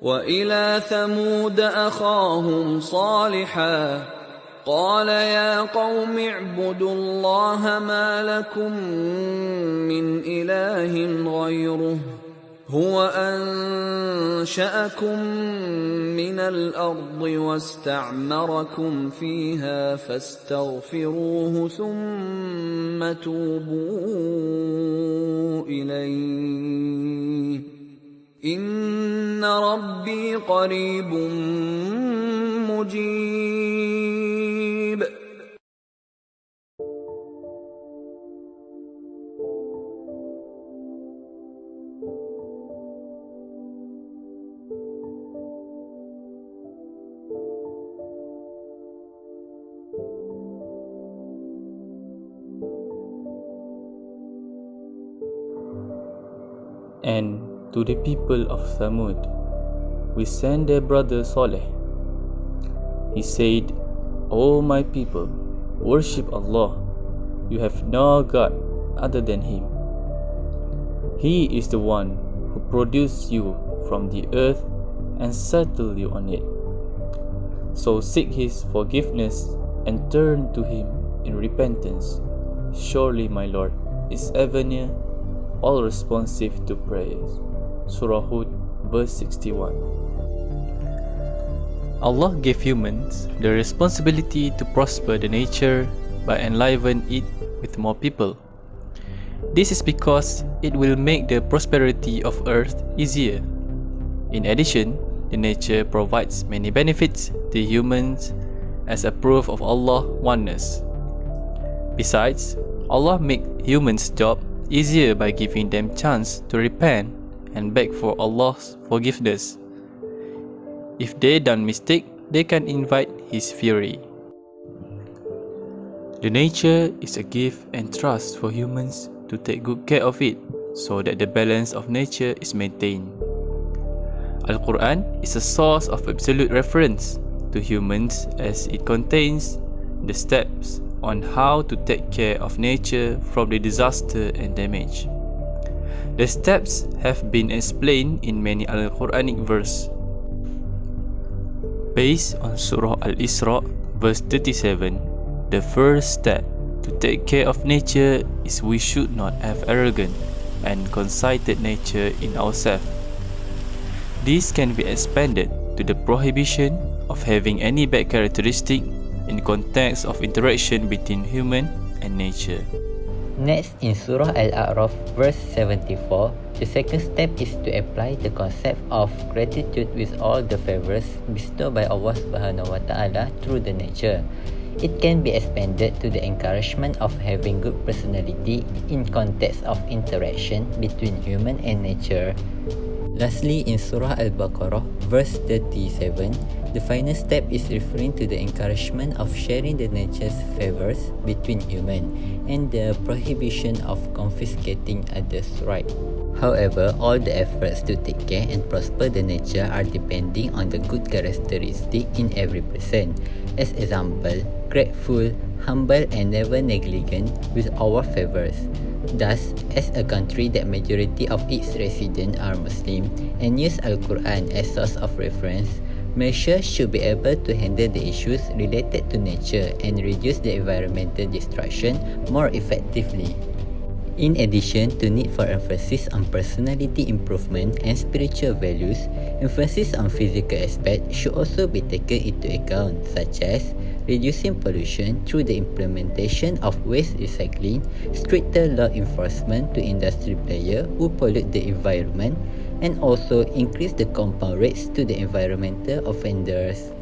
وإلى ثمود أخاهم صالحا قال يا قوم اعبدوا الله ما لكم من إله غيره هو أنشأكم من الأرض واستعمركم فيها فاستغفروه ثم توبوا إليه إن ربي قريب مجيب. And to the people of Thamud, we sent their brother Salleh. He said, O my people, worship Allah. You have no God other than Him. He is the one who produced you from the earth and settled you on it. So seek His forgiveness and turn to Him in repentance. Surely my Lord is ever near, all responsive to prayers. Surah Hud, verse 61. Allah gave humans the responsibility to prosper the nature by enlivening it with more people. This is because it will make the prosperity of earth easier. In addition, the nature provides many benefits to humans as a proof of Allah's oneness. Besides, Allah makes humans' job easier by giving them chance to repent and beg for Allah's forgiveness. If they done mistake, they can invite His fury. The nature is a gift and trust for humans to take good care of it so that the balance of nature is maintained. Al-Quran is a source of absolute reference to humans as it contains the steps on how to take care of nature from the disaster and damage. The steps have been explained in many Al-Quranic verses. Based on Surah Al-Isra, verse 37, the first step to take care of nature is we should not have arrogant and conceited nature in ourselves. This can be expanded to the prohibition of having any bad characteristic in context of interaction between human and nature. Next, in Surah Al-A'raf, verse 74, the second step is to apply the concept of gratitude with all the favors bestowed by Allah Subhanahu wa Ta'ala through the nature. It can be expanded to the encouragement of having good personality in context of interaction between human and nature. Lastly, in Surah Al-Baqarah, verse 37, the final step is referring to the encouragement of sharing the nature's favors between humans and the prohibition of confiscating others' rights. However, all the efforts to take care and prosper the nature are depending on the good characteristic in every person. As example, grateful, humble and never negligent with our favors. Thus, as a country that majority of its residents are Muslim and use Al-Quran as source of reference, measures should be able to handle the issues related to nature and reduce the environmental destruction more effectively. In addition to need for emphasis on personality improvement and spiritual values, emphasis on physical aspects should also be taken into account, such as reducing pollution through the implementation of waste recycling, stricter law enforcement to industry players who pollute the environment, and also increase the compound rates to the environmental offenders.